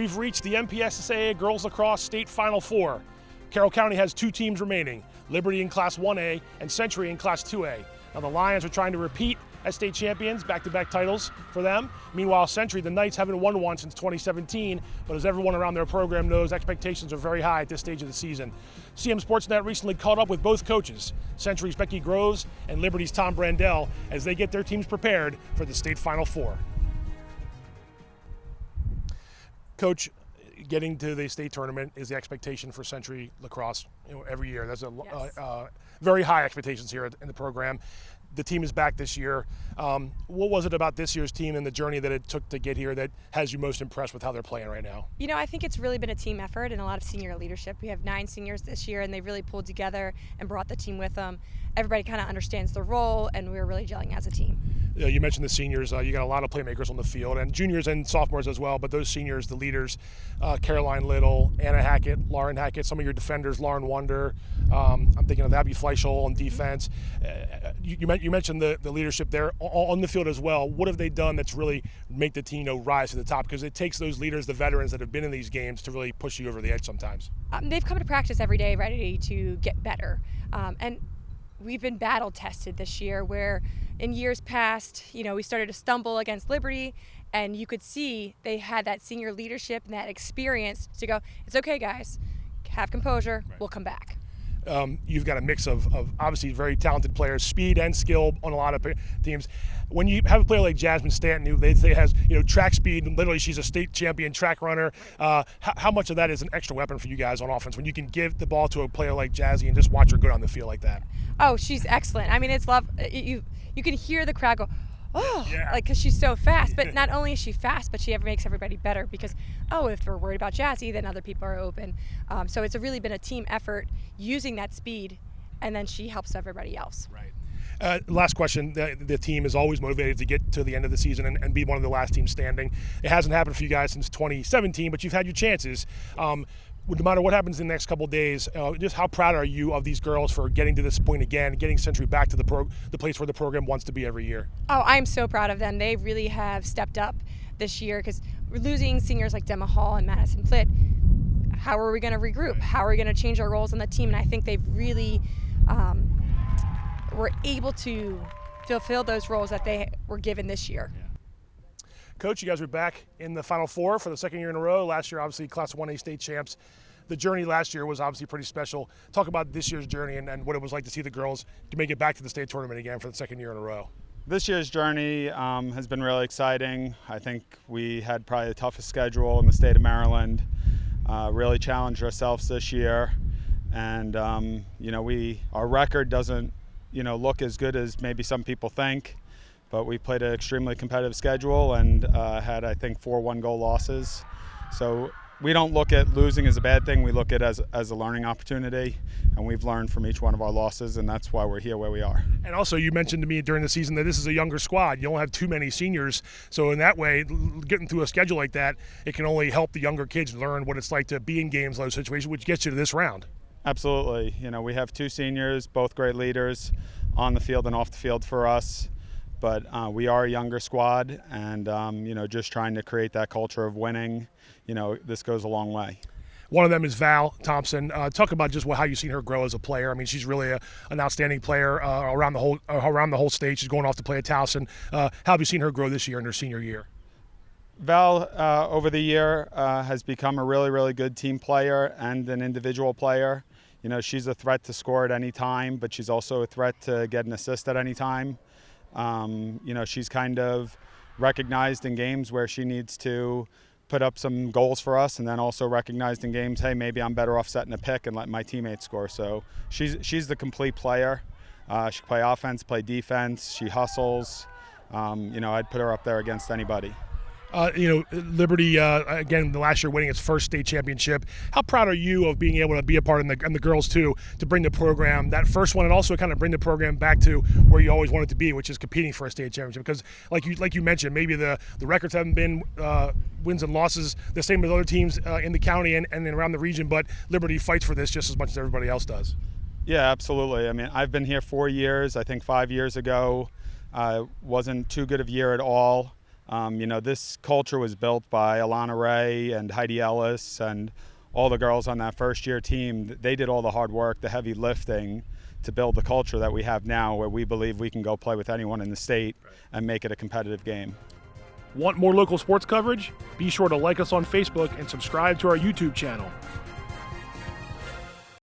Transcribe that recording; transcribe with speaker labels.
Speaker 1: we've reached the MPSSAA Girls Lacrosse State Final Four. Carroll County has 2 teams remaining, Liberty in Class 1A and Century in Class 2A. Now the Lions are trying to repeat as state champions, back-to-back titles for them. Meanwhile, Century, the Knights haven't won one since 2017, but as everyone around their program knows, expectations are very high at this stage of the season. CMSportsNet recently caught up with both coaches, Century's Becky Groves and Liberty's Tom Brandell, as they get their teams prepared for the state Final Four. Coach, getting to the state tournament is the expectation for Century Lacrosse every year. There's very high expectations here in the program. The team is back this year. What was it about this year's team and the journey that it took to get here that has you most impressed with how they're playing right now?
Speaker 2: You know, I think it's really been a team effort and a lot of senior leadership. We have 9 seniors this year, and they really pulled together and brought the team with them. Everybody kind of understands the role, and we're really gelling as a team.
Speaker 1: You mentioned the seniors. You got a lot of playmakers on the field, and juniors and sophomores as well. But those seniors, the leaders, Caroline Little, Anna Hackett, Lauren Hackett, some of your defenders, Lauren Wonder. I'm thinking of Abby Fleischel on defense. You mentioned the leadership there on the field as well. What have they done that's really make the team rise to the top? Because it takes those leaders, the veterans that have been in these games, to really push you over the edge sometimes.
Speaker 2: They've come to practice every day ready to get better. And we've been battle tested this year, where in years past, we started to stumble against Liberty, and you could see they had that senior leadership and that experience to go, it's okay, guys, have composure, right. We'll come back.
Speaker 1: You've got a mix of obviously very talented players, speed and skill on a lot of teams. When you have a player like Jasmine Stanton, who they say has track speed, and literally she's a state champion track runner, how much of that is an extra weapon for you guys on offense when you can give the ball to a player like Jazzy and just watch her good on the field like that?
Speaker 2: Oh, she's excellent. I mean, it's love. You can hear the crowd go, oh, yeah. Like, because she's so fast. But not only is she fast, but she makes everybody better because, if we're worried about Jazzy, then other people are open. So it's really been a team effort using that speed, and then she helps everybody else.
Speaker 1: Right. Last question. The team is always motivated to get to the end of the season and be one of the last teams standing. It hasn't happened for you guys since 2017, but you've had your chances. No matter what happens in the next couple of days, just how proud are you of these girls for getting to this point again, getting Century back to the place where the program wants to be every year? Oh,
Speaker 2: I'm so proud of them. They really have stepped up this year because we're losing seniors like Demma Hall and Madison Plitt. How are we going to regroup? How are we going to change our roles on the team? And I think they've really were able to fulfill those roles that they were given this year.
Speaker 1: Yeah. Coach, you guys are back in the Final Four for the second year in a row. Last year, obviously, Class 1A state champs. The journey last year was obviously pretty special. Talk about this year's journey and what it was like to see the girls to make it back to the state tournament again for the second year in a row.
Speaker 3: This year's journey has been really exciting. I think we had probably the toughest schedule in the state of Maryland. Really challenged ourselves this year. And, our record doesn't, look as good as maybe some people think. But we played an extremely competitive schedule and had, I think, 4 one-goal losses. So we don't look at losing as a bad thing. We look at it as a learning opportunity, and we've learned from each one of our losses, and that's why we're here where we are.
Speaker 1: And also, you mentioned to me during the season that this is a younger squad. You don't have too many seniors. So in that way, getting through a schedule like that, it can only help the younger kids learn what it's like to be in games like those situations, which gets you to this round.
Speaker 3: Absolutely. We have 2 seniors, both great leaders on the field and off the field for us. But we are a younger squad, and, just trying to create that culture of winning, this goes a long way.
Speaker 1: One of them is Val Thompson. Talk about just how you've seen her grow as a player. I mean, she's really an outstanding player around the whole state. She's going off to play at Towson. How have you seen her grow this year in her senior year?
Speaker 3: Val, over the year, has become a really, really good team player and an individual player. She's a threat to score at any time, but she's also a threat to get an assist at any time. She's kind of recognized in games where she needs to put up some goals for us, and then also recognized in games, hey, maybe I'm better off setting a pick and letting my teammates score. So she's the complete player. She can play offense, play defense. She hustles. I'd put her up there against anybody.
Speaker 1: Liberty, again, the last year winning its first state championship. How proud are you of being able to be a part, and the girls too, to bring the program, that first one, and also kind of bring the program back to where you always wanted to be, which is competing for a state championship? Because like you mentioned, maybe the records haven't been wins and losses the same as other teams in the county and around the region, but Liberty fights for this just as much as everybody else does.
Speaker 3: Yeah, absolutely. I mean, I've been here 4 years. I think 5 years ago wasn't too good of a year at all. This culture was built by Alana Ray and Heidi Ellis and all the girls on that first-year team. They did all the hard work, the heavy lifting to build the culture that we have now, where we believe we can go play with anyone in the state and make it a competitive game.
Speaker 1: Want more local sports coverage? Be sure to like us on Facebook and subscribe to our YouTube channel.